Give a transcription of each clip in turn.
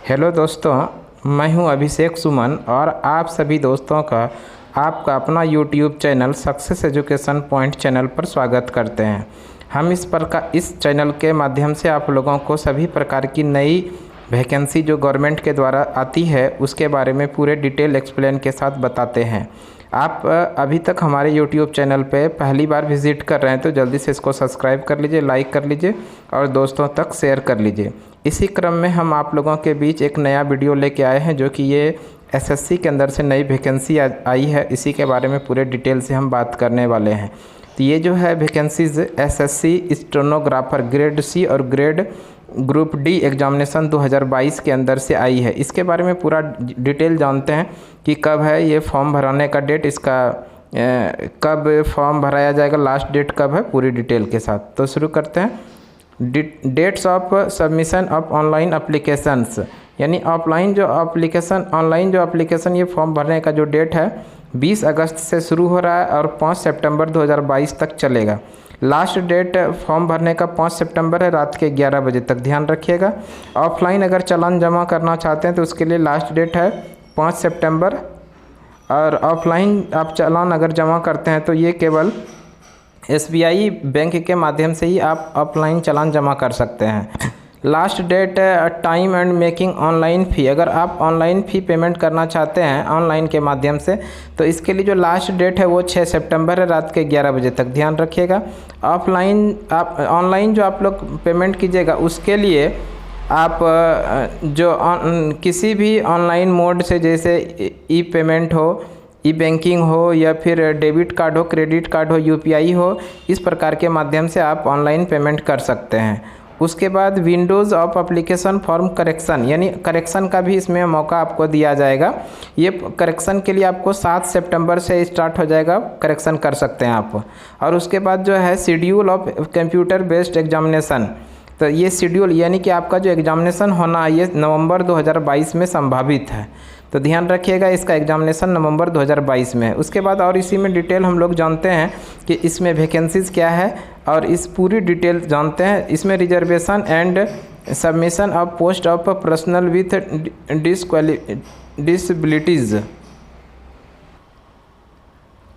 Hello दोस्तों, मैं हूं अभिषेक सुमन और आप सभी दोस्तों का आपका अपना YouTube channel success education point channel पर स्वागत करते हैं। हम इस चैनल के माध्यम से आप लोगों को सभी प्रकार की नई वैकेंसी जो गवर्नमेंट के द्वारा आती है उसके बारे में पूरे डिटेल एक्सप्लेन के साथ बताते हैं। आप अभी तक हमारे यूट्यूब चैनल पे पहली बार विज़िट कर रहे हैं तो जल्दी से इसको सब्सक्राइब कर लीजिए, लाइक कर लीजिए और दोस्तों तक शेयर कर लीजिए। इसी क्रम में हम आप लोगों के बीच एक नया वीडियो लेके आए हैं जो कि ये एसएससी के अंदर से नई वैकेंसी आई है, इसी के बारे में पूरे डिटेल से हम बात करने वाले हैं। तो ये जो है vacancies SSC stenographer grade C और ग्रुप डी एग्जामिनेशन 2022 के अंदर से आई है। इसके बारे में पूरा डिटेल जानते हैं कि कब है ये फॉर्म भराने का डेट, इसका कब फॉर्म भराया जाएगा, लास्ट डेट कब है, पूरी डिटेल के साथ। तो शुरू करते हैं। Dates of submission of online applications, यानी ऑनलाइन जो एप्लीकेशन ये फॉर्म भरने का जो डेट है 20 अगस्त से शुरू हो रहा है और 5 सितंबर 2022 तक चलेगा। लास्ट डेट फॉर्म भरने का 5 सितंबर है, रात के 11 बजे तक, ध्यान रखिएगा। ऑफलाइन अगर चालान जमा करना चाहते हैं तो उसके लिए लास्ट डेट है 5 सितंबर, और ऑफलाइन आप चालान अगर जमा करते हैं तो ये केवल एसबीआई बैंक के माध्यम से ही आप ऑफलाइन चालान जमा कर सकते हैं। Last date time and making online fee, अगर आप ऑनलाइन फ़ी पेमेंट करना चाहते हैं ऑनलाइन के माध्यम से तो इसके लिए जो लास्ट डेट है वो 6 सितंबर है, रात के 11 बजे तक, ध्यान रखिएगा। ऑनलाइन जो आप लोग पेमेंट कीजिएगा उसके लिए आप किसी भी ऑनलाइन मोड से, जैसे ई पेमेंट हो, ई बैंकिंग हो या फिर डेबिट कार्ड हो, क्रेडिट कार्ड हो, यूपीआई हो, इस प्रकार के माध्यम से आप ऑनलाइन पेमेंट कर सकते हैं। उसके बाद Windows of application form correction, यानी करेक्शन का भी इसमें मौका आपको दिया जाएगा। ये करेक्शन के लिए आपको 7 सितंबर से स्टार्ट हो जाएगा, करेक्शन कर सकते हैं आप। और उसके बाद जो है schedule of computer based examination, तो ये शेड्यूल यानी कि आपका जो एग्जामिनेशन होना है ये नवंबर 2022 में संभावित है, तो ध्यान रखिएगा इसका एग्जामिनेशन नवंबर 2022 में है। उसके बाद और इसी में डिटेल हम लोग जानते हैं कि इसमें वैकेंसीज़ क्या है और इस पूरी डिटेल जानते हैं। इसमें reservation and submission of post of personnel with disabilities,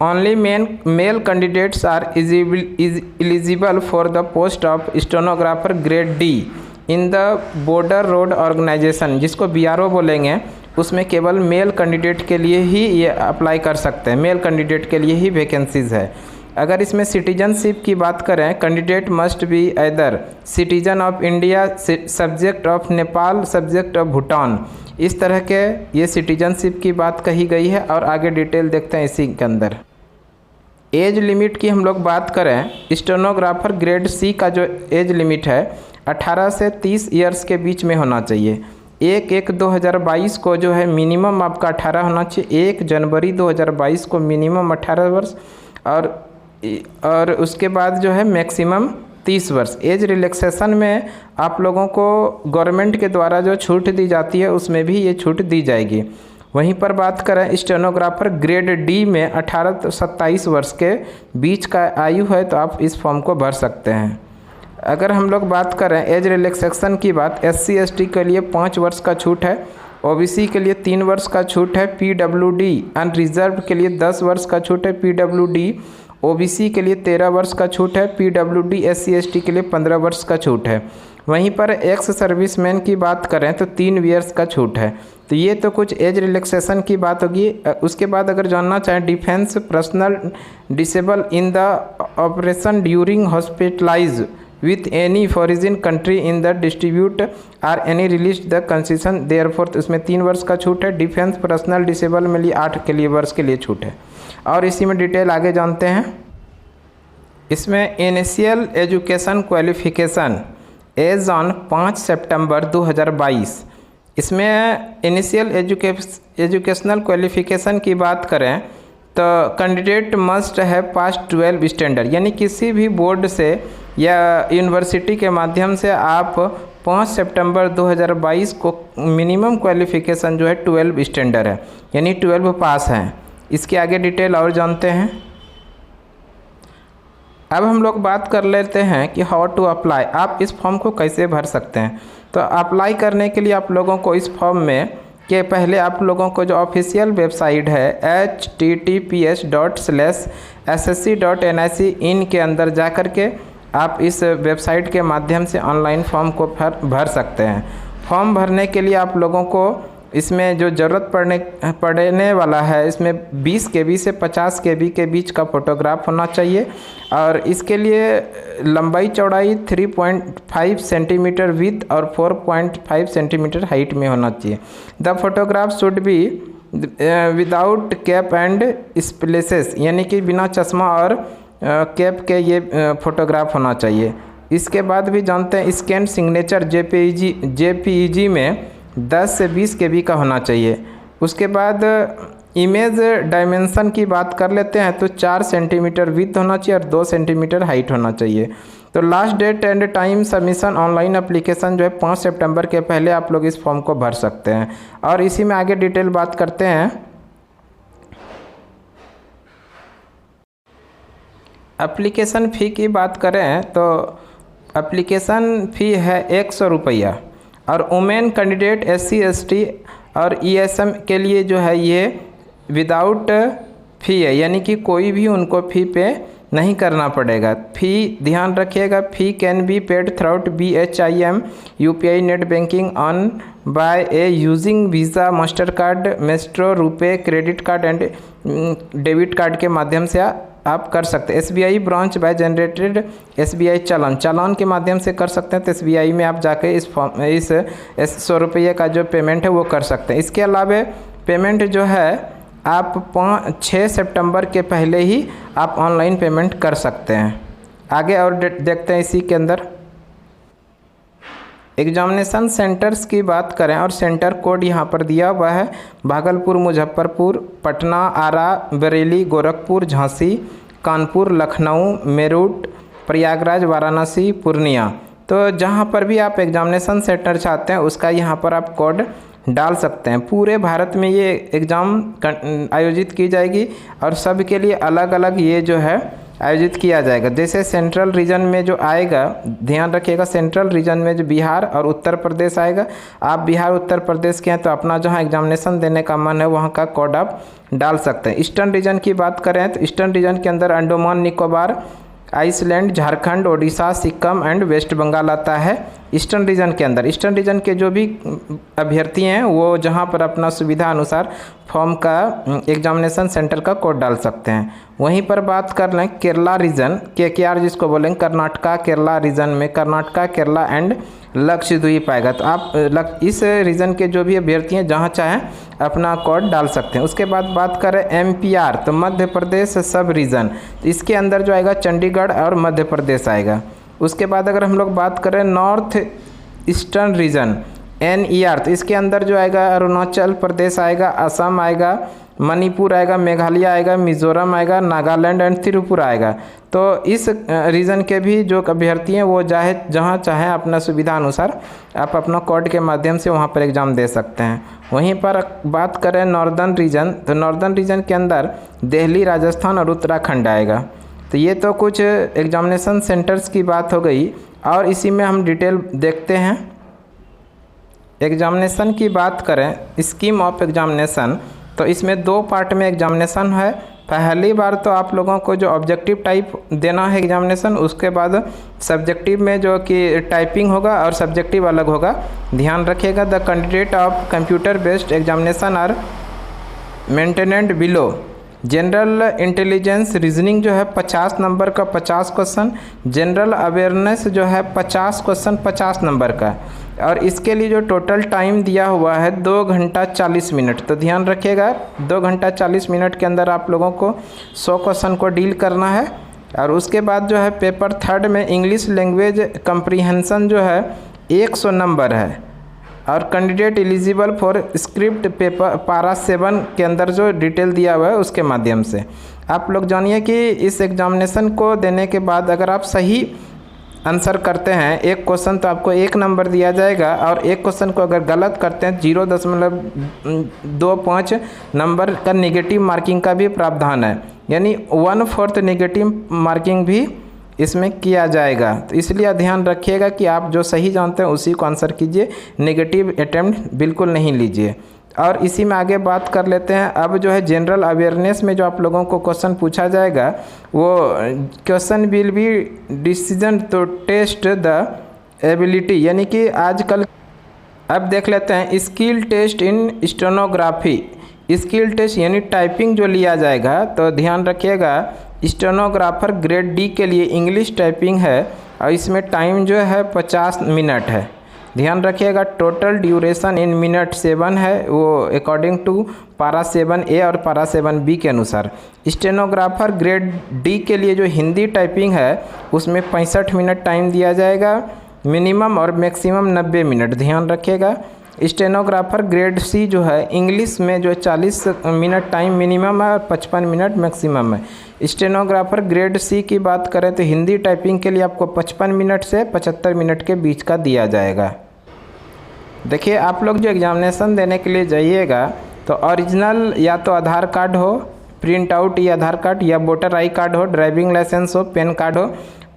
only male candidates are eligible for the post of stenographer grade D in the border road organisation, जिसको बीआरओ बोलेंगे, उसमें केवल मेल कैंडिडेट के लिए ही ये अप्लाई कर सकते हैं, मेल कैंडिडेट के लिए ही वैकेंसीज़ है। अगर इसमें सिटीजनशिप की बात करें, candidate must be either citizen of India, subject of Nepal, subject of Bhutan, इस तरह के ये सिटीजनशिप की बात कही गई है। और आगे डिटेल देखते हैं इसी के अंदर। एज लिमिट की हम लोग बात करें, स्टेनोग्राफर ग्रेड सी का जो एज लिमिट है 18 से 30 ईयर्स के बीच में होना चाहिए। 1/1/2022 को जो है मिनिमम आपका 18 होना चाहिए, 1 जनवरी 2022 को मिनिमम 18 वर्ष और उसके बाद जो है मैक्सिमम 30 वर्ष। एज रिलैक्सेशन में आप लोगों को गवर्नमेंट के द्वारा जो छूट दी जाती है उसमें भी ये छूट दी जाएगी। वहीं पर बात करें स्टेनोग्राफर ग्रेड डी में 18 से 27 वर्ष के बीच का आयु है तो आप इस फॉर्म को भर सकते हैं। अगर हम लोग बात करें एज रिलैक्सेशन की बात, SC ST के लिए 5 वर्ष का छूट है, OBC के लिए 3 वर्ष का छूट है, PWD अनरिजर्व के लिए 10 वर्ष का छूट है, PWD OBC के लिए 13 वर्ष का छूट है, PWD SC ST के लिए 15 वर्ष का छूट है। वहीं पर एक्स सर्विसमैन की बात करें तो 3 ईयर्स का छूट है। तो ये तो कुछ एज रिलैक्सेशन की बात होगी। उसके बाद अगर जानना चाहें defence personnel disable in the operation during hospitalise with any foreign country in the dispute or any released the concession therefore, तो इसमें 3 वर्ष का छूट है। डिफेंस पर्सनल डिसेबल में लिए 8 के लिए वर्ष के लिए छूट है। और इसी में डिटेल आगे जानते हैं। इसमें initial education qualification age on 5 सितंबर 2022, इसमें इनिशियल एजुकेशनल क्वालिफिकेशन की बात करें तो कैंडिडेट मस्ट है पास 12 स्टैंडर्ड, यानी किसी भी बोर्ड से या यूनिवर्सिटी के माध्यम से आप 5 सितंबर 2022 को मिनिमम क्वालिफिकेशन जो है 12 स्टैंडर्ड है, यानी 12 पास हैं। इसके आगे डिटेल और जानते हैं। अब हम लोग बात कर लेते हैं कि हाउ टू अप्लाई, आप इस फॉर्म को कैसे भर सकते हैं। तो अप्लाई करने के लिए आप लोगों को इस फॉर्म में कि पहले आप लोगों को जो ऑफिशियल वेबसाइट है https://ssc.nic.in के अंदर जा कर के आप इस वेबसाइट के माध्यम से ऑनलाइन फॉर्म को भर सकते हैं। फॉर्म भरने के लिए आप लोगों को इसमें जो ज़रूरत पड़ने वाला है, इसमें 20 KB से 50 KB के बीच का फ़ोटोग्राफ होना चाहिए और इसके लिए लंबाई चौड़ाई 3.5 सेंटीमीटर विड्थ और 4.5 सेंटीमीटर हाइट में होना चाहिए। The photograph should be without cap and spaces, यानी कि बिना चश्मा और कैप के ये फ़ोटोग्राफ होना चाहिए। इसके बाद भी जानते हैं स्कैन सिग्नेचर JPEG में 10 से 20 KB का होना चाहिए। उसके बाद इमेज डायमेंशन की बात कर लेते हैं तो 4 सेंटीमीटर विड्थ होना चाहिए और 2 सेंटीमीटर हाइट होना चाहिए। तो last date and time submission online application जो है 5 सितंबर के पहले आप लोग इस फॉर्म को भर सकते हैं। और इसी में आगे डिटेल बात करते हैं। एप्लीकेशन फ़ी की बात करें तो एप्लीकेशन फ़ी है 100 रुपया और वुमेन कैंडिडेट SC ST और ESM के लिए जो है ये विदाउट फ़ी है, यानी कि कोई भी उनको फ़ी पे नहीं करना पड़ेगा। फ़ी ध्यान रखिएगा, fee can be paid through BHIM UPI net banking on by a using visa, master card, maestro, RuPay, credit card and debit card के माध्यम से आप कर सकते हैं। SBI branch by generated SBI challan के माध्यम से कर सकते हैं। तो SBI में आप जाके इस 100 रुपये का जो पेमेंट है वो कर सकते हैं। इसके अलावा पेमेंट जो है आप 6 सितंबर के पहले ही आप ऑनलाइन पेमेंट कर सकते हैं। आगे और देखते हैं इसी के अंदर एग्जामिनेशन सेंटर्स की बात करें और सेंटर कोड यहाँ पर दिया हुआ है। भागलपुर, मुजफ्फरपुर, पटना, आरा, बरेली, गोरखपुर, झांसी, कानपुर, लखनऊ, मेरठ, प्रयागराज, वाराणसी, पूर्णिया। तो जहाँ पर भी आप एग्जामिनेशन सेंटर चाहते हैं उसका यहाँ पर आप कोड डाल सकते हैं। पूरे भारत में ये एग्ज़ाम आयोजित की जाएगी और सब के लिए अलग अलग ये जो है आयोजित किया जाएगा। जैसे सेंट्रल रीजन में जो आएगा, ध्यान रखिएगा, सेंट्रल रीजन में जो बिहार और उत्तर प्रदेश आएगा, आप बिहार उत्तर प्रदेश के हैं तो अपना जहां एग्जामिनेशन देने का मन है वहां का कोड आप डाल सकते हैं। ईस्टर्न रीजन की बात करें तो ईस्टर्न रीजन के अंदर Andaman Nicobar, island, Jharkhand, Odisha, Sikkim and West Bengal आता है ईस्टर्न रीजन के अंदर। ईस्टर्न रीजन के जो भी अभ्यर्थी हैं वो जहां पर अपना सुविधा अनुसार फॉर्म का एग्जामिनेशन सेंटर का कोड डाल सकते हैं। वहीं पर बात कर लें केरला रीजन, KKR जिसको बोलेंगे, कर्नाटका केरला रीजन में कर्नाटका, केरला एंड लक्षद्वीप आएगा। तो आप इस रीजन के जो भी अभ्यर्थी हैं जहाँ चाहें अपना कोड डाल सकते हैं। उसके बाद बात करें MPR तो मध्य प्रदेश सब रीजन, तो इसके अंदर जो आएगा चंडीगढ़ और मध्य प्रदेश आएगा। उसके बाद अगर हम लोग बात करें नॉर्थ ईस्टर्न रीजन NER तो इसके अंदर जो आएगा अरुणाचल प्रदेश आएगा, असम आएगा, मणिपुर आएगा, मेघालय आएगा, मिजोरम आएगा, नागालैंड एंड त्रिपुरा आएगा। तो इस रीजन के भी जो अभ्यर्थी हैं वो जहाँ चाहें अपना सुविधा अनुसार आप अपना कोड के माध्यम से वहाँ पर एग्ज़ाम दे सकते हैं। वहीं पर बात करें नॉर्दर्न रीजन तो नॉर्दर्न रीजन के अंदर दिल्ली, राजस्थान और उत्तराखंड आएगा। तो ये तो कुछ एग्जामिनेशन सेंटर्स की बात हो गई और इसी में हम डिटेल देखते हैं। एग्जामिनेशन की बात करें, स्कीम ऑफ एग्जामिनेशन, तो इसमें 2 पार्ट में एग्जामिनेशन है। पहली बार तो आप लोगों को जो ऑब्जेक्टिव टाइप देना है एग्जामिनेशन, उसके बाद सब्जेक्टिव में जो कि टाइपिंग होगा और सब्जेक्टिव अलग होगा। ध्यान रखिएगा, the candidate of computer based examination are maintained below. General intelligence reasoning जो है 50 नंबर का 50 क्वेश्चन, जनरल अवेयरनेस जो है 50 क्वेश्चन 50 नंबर का, और इसके लिए जो टोटल टाइम दिया हुआ है 2 घंटा 40 मिनट। तो ध्यान रखिएगा 2 घंटा 40 मिनट के अंदर आप लोगों को 100 क्वेश्चन को डील करना है। और उसके बाद जो है पेपर 3 में इंग्लिश लैंग्वेज कम्प्रीहेंशन जो है 100 नंबर है और candidate eligible for script paper पारा 7 के अंदर जो डिटेल दिया हुआ है उसके माध्यम से आप लोग जानिए कि इस एग्जामिनेशन को देने के बाद अगर आप सही आंसर करते हैं एक क्वेश्चन तो आपको 1 नंबर दिया जाएगा, और एक क्वेश्चन को अगर गलत करते हैं 0.25 नंबर का नेगेटिव मार्किंग का भी प्रावधान है, यानी 1/4 नेगेटिव मार्किंग भी इसमें किया जाएगा। तो इसलिए ध्यान रखिएगा कि आप जो सही जानते हैं उसी को आंसर कीजिए, नेगेटिव अटेम्प्ट बिल्कुल नहीं लीजिए। और इसी में आगे बात कर लेते हैं। अब जो है जनरल अवेयरनेस में जो आप लोगों को क्वेश्चन पूछा जाएगा, वो question will be decision to test the ability, यानी कि आजकल अब देख लेते हैं skill test in stenography. Skill test यानी टाइपिंग जो लिया जाएगा, तो ध्यान रखिएगा स्टेनोग्राफर ग्रेड डी के लिए इंग्लिश टाइपिंग है और इसमें टाइम जो है 50 मिनट है। ध्यान रखिएगा टोटल ड्यूरेशन इन मिनट 7 है, वो अकॉर्डिंग टू पारा 7A और पारा 7B के अनुसार। स्टेनोग्राफर ग्रेड डी के लिए जो हिंदी टाइपिंग है उसमें 65 मिनट टाइम दिया जाएगा, मिनिमम और मैक्सिमम 90 मिनट। ध्यान रखिएगा स्टेनोग्राफर ग्रेड सी जो है इंग्लिश में जो 40 मिनट टाइम मिनिमम है और 55 मिनट मैक्सिमम है। स्टेनोग्राफर ग्रेड सी की बात करें तो हिंदी टाइपिंग के लिए आपको 55 मिनट से 75 मिनट के बीच का दिया जाएगा। देखिए आप लोग जो एग्जामिनेशन देने के लिए जाइएगा तो ओरिजिनल या तो आधार कार्ड हो, प्रिंट आउट या आधार कार्ड, या वोटर आई कार्ड हो, ड्राइविंग लाइसेंस हो, पैन कार्ड हो,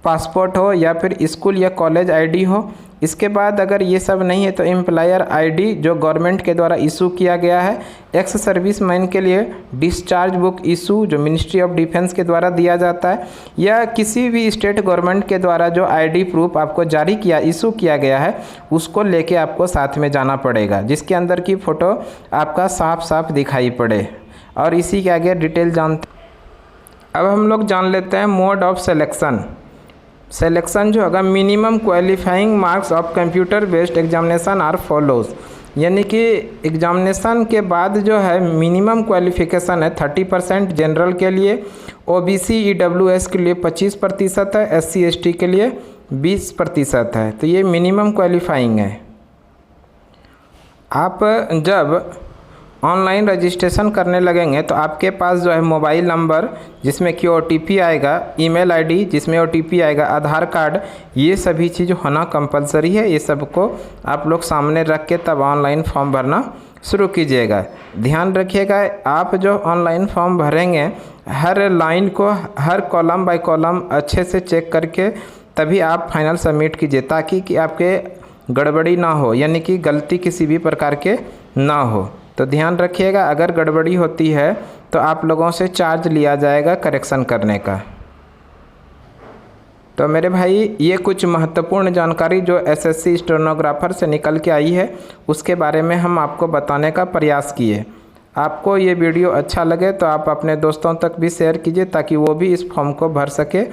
पासपोर्ट हो, या फिर स्कूल या कॉलेज आईडी हो। इसके बाद अगर ये सब नहीं है तो एम्प्लॉयर आईडी जो गवर्नमेंट के द्वारा इशू किया गया है। एक्स सर्विस मैन के लिए डिस्चार्ज बुक इशू जो मिनिस्ट्री ऑफ डिफेंस के द्वारा दिया जाता है, या किसी भी स्टेट गवर्नमेंट के द्वारा जो आईडी प्रूफ आपको जारी किया इशू किया गया है उसको लेके आपको साथ में जाना पड़ेगा, जिसके अंदर की फ़ोटो आपका साफ साफ दिखाई पड़े। और इसी के आगे डिटेल जानते। अब हम लोग जान लेते हैं मोड ऑफ सिलेक्शन। सिलेक्शन जो होगा minimum qualifying marks of computer based examination are follows, यानी कि एग्जामिनेशन के बाद जो है मिनिमम क्वालिफिकेशन है 30% जनरल के लिए, ओबीसी ईडब्ल्यूएस के लिए 25% है, एससी एसटी के लिए 20% है। तो ये मिनिमम क्वालिफाइंग है। आप जब ऑनलाइन रजिस्ट्रेशन करने लगेंगे तो आपके पास जो है मोबाइल नंबर जिसमें कि ओटीपी आएगा, ईमेल आईडी जिसमें ओटीपी आएगा, आधार कार्ड, ये सभी चीज़ होना कंपलसरी है। ये सबको आप लोग सामने रख के तब ऑनलाइन फॉर्म भरना शुरू कीजिएगा। ध्यान रखिएगा आप जो ऑनलाइन फॉर्म भरेंगे हर लाइन को, हर कॉलम बाय कॉलम अच्छे से चेक करके तभी आप फाइनल सबमिट कीजिए, ताकि कि आपके गड़बड़ी ना हो, यानी कि गलती किसी भी प्रकार के ना हो। तो ध्यान रखिएगा अगर गड़बड़ी होती है तो आप लोगों से चार्ज लिया जाएगा करेक्शन करने का। तो मेरे भाई ये कुछ महत्वपूर्ण जानकारी जो एसएससी स्टेनोग्राफर से निकल के आई है उसके बारे में हम आपको बताने का प्रयास किए। आपको ये वीडियो अच्छा लगे तो आप अपने दोस्तों तक भी शेयर कीजिए ताकि वो भी इस फॉर्म को भर सके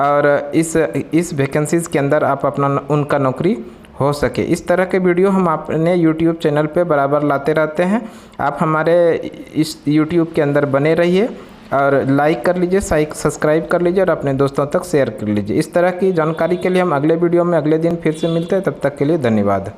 और इस वैकेंसीज़ के अंदर आप अपना उनका नौकरी हो सके। इस तरह के वीडियो हम अपने YouTube चैनल पे बराबर लाते रहते हैं। आप हमारे इस YouTube के अंदर बने रहिए और लाइक कर लीजिए, सब्सक्राइब कर लीजिए और अपने दोस्तों तक शेयर कर लीजिए। इस तरह की जानकारी के लिए हम अगले वीडियो में अगले दिन फिर से मिलते हैं। तब तक के लिए धन्यवाद।